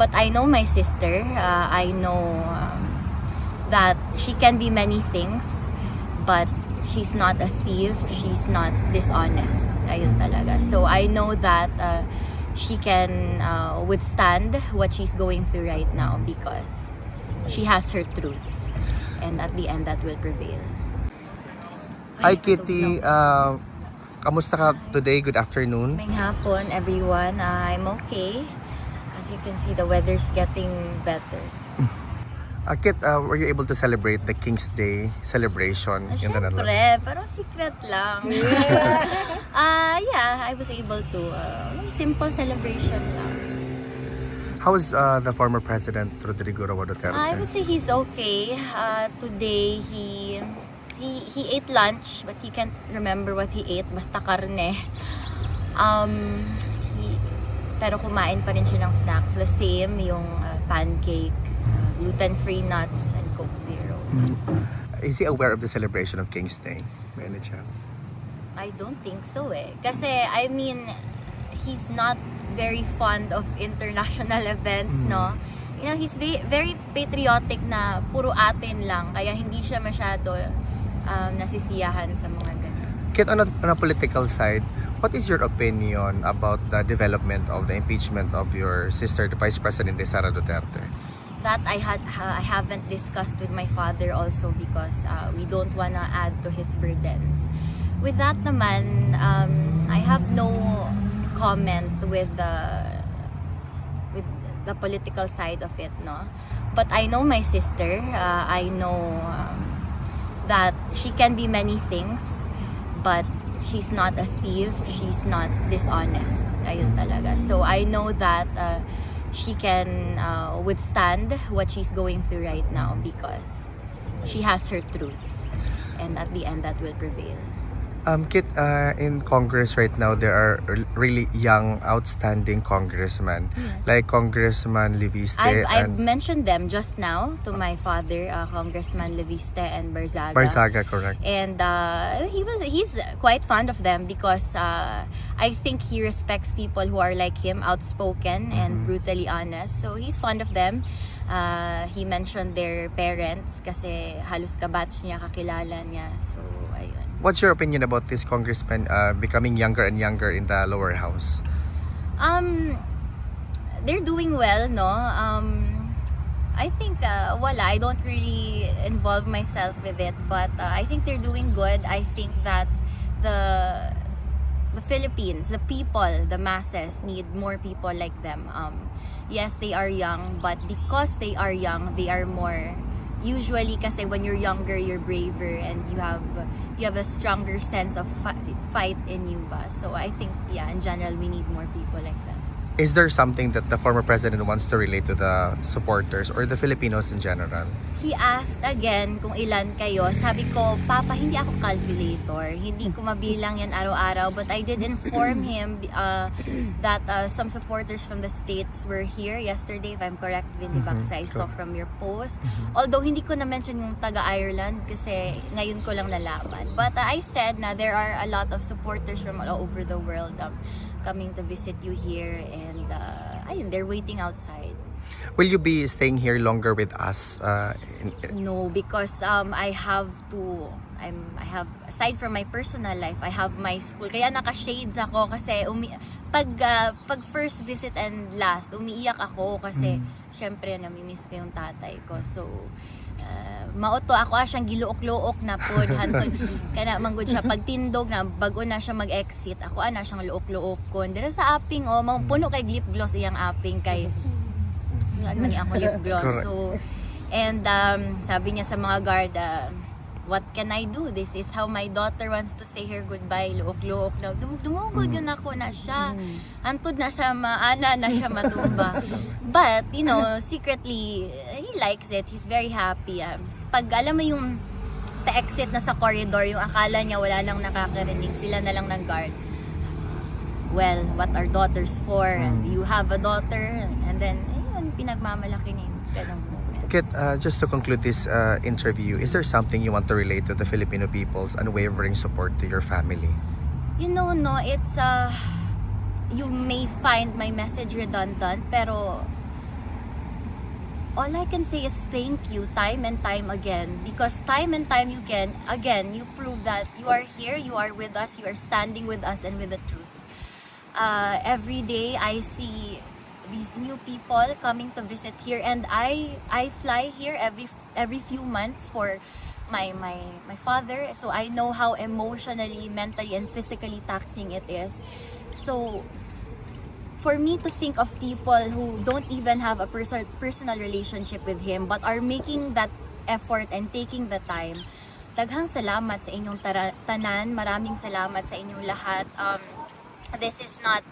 But I know my sister. I know that she can be many things, but she's not a thief. She's not dishonest. Ayun talaga. So I know that she can withstand what she's going through right now because she has her truth. And at the end, that will prevail. Hi Kitty, kamusta ka today? Good afternoon. May hapon, everyone. I'm okay. As you can see, the weather's getting better. Kit, were you able to celebrate the King's Day celebration in the Netherlands? Siyempre, pero secret lang. Yeah, I was able to. Simple celebration lang. How is the former President Rodrigo Roa Duterte? I would say he's okay. Today, he ate lunch, but he can't remember what he ate. Basta karne. Pero kumain pa rin siya ng snacks. The same, yung pancake, gluten-free nuts, and Coke Zero. Is he aware of the celebration of King's Day by any chance? I don't think so Kasi, I mean, he's not very fond of international events, no? You know, he's very patriotic na puro atin lang. Kaya hindi siya masyado nasisiyahan sa mga ganun. Kit, on a political side, what is your opinion about the development of the impeachment of your sister, the Vice President Sara Duterte? That I haven't discussed with my father also because we don't wanna add to his burdens. With that naman, I have no comment with the political side of it, no. But I know my sister. I know that she can be many things, but she's not a thief. She's not dishonest. Ayun talaga. So I know that she can withstand what she's going through right now because she has her truth, and at the end, that will prevail. Kit, in Congress right now, there are really young, outstanding congressmen, Yes. like Congressman Leviste I've and mentioned them just now to my father, Congressman Leviste and Barzaga. Barzaga, correct? And he's quite fond of them because I think he respects people who are like him, outspoken and brutally honest. So he's fond of them. He mentioned their parents kasi halos kabatch niya, kakilala niya. So ayun. What's your opinion about this congressman becoming younger and younger in the lower house? They're doing well, no? I think I don't really involve myself with it, but I think they're doing good. I think that the Philippines, the people, the masses need more people like them. Yes, they are young, but because they are young, they are more. Usually, kasi when you're younger, you're braver and you have a stronger sense of fight in you, ba? So I think, yeah, in general, we need more people like that. Is there something that the former president wants to relate to the supporters or the Filipinos in general? He asked again kung ilan kayo. Sabi ko, Papa, hindi ako calculator. Hindi ko mabilang yan araw-araw. But I did inform him that some supporters from the States were here yesterday, if I'm correct, Vinny Baksa, I saw from your post. Although hindi ko na-mention yung taga-Ireland kasi ngayon ko lang nalaman. But I said na there are a lot of supporters from all over the world coming to visit you here, and ayun, they're waiting outside. Will you be staying here longer with us? No, because I have aside from my personal life, I have my school. Kaya naka-shades ako kasi pag first visit and last, umiiyak ako kasi syempre namimiss ko yung tatay ko. So mauto ako siyang giluok-luok na pod hantod kana manggod siya pagtindog na bago na siya mag-exit, ako ana siyang luok-luok kon dira sa aping puno kay lip gloss iyang aping kay man ako lip gloss. So and sabi niya sa mga guard, what can I do? This is how my daughter wants to say her goodbye. Luok-luok na. Dumugod yun ako na siya. Antod na sa maana na siya matumba. But, you know, secretly, he likes it. He's very happy. Pag alam mo yung pa-exit na sa corridor, yung akala niya wala nang nakakarinig, sila na lang ng guard. Well, what are daughters for? Do you have a daughter? And then, ayun, pinagmamalaki niya yung ganun. Kit, just to conclude this interview, is there something you want to relate to the Filipino people's unwavering support to your family? You know, no, it's you may find my message redundant, pero all I can say is thank you time and time again, because time and time again you prove that you are here, you are with us, you are standing with us and with the truth. Every day I see these new people coming to visit here, and I fly here every few months for my father, so I know how emotionally, mentally and physically taxing it is. So for me to think of people who don't even have a personal relationship with him but are making that effort and taking the time, daghang salamat sa inyong tanan, maraming salamat sa inyong lahat. This is not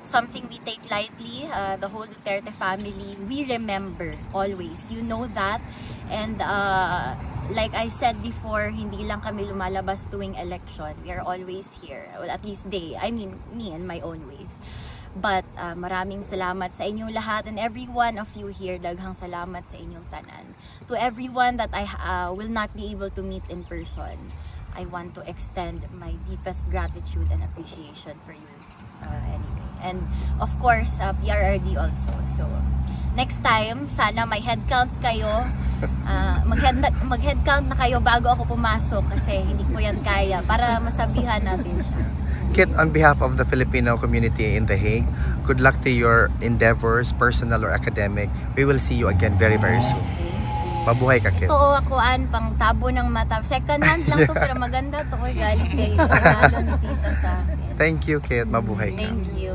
something we take lightly. The whole Duterte family, we remember always, you know that. And like I said before, hindi lang kami lumalabas tuwing election. We are always here. Well, at least me in my own ways. But maraming salamat sa inyong lahat, and every one of you here, daghang salamat sa inyong tanan. To everyone that I will not be able to meet in person, I want to extend my deepest gratitude and appreciation for you anyway. And of course, PRRD also. So next time, sana may headcount kayo. Mag-headcount na kayo bago ako pumasok, kasi hindi ko yan kaya, para masabihan natin siya. Kit, on behalf of the Filipino community in The Hague, good luck to your endeavors, personal or academic. We will see you again very, very soon. Mabuhay ka, Kit. Totoo akuan, pang tabo ng mata. Second hand lang to, pero maganda to. Galing kay Lalo ni Tita sa akin. Thank you, Kit. Mabuhay ka. Thank you.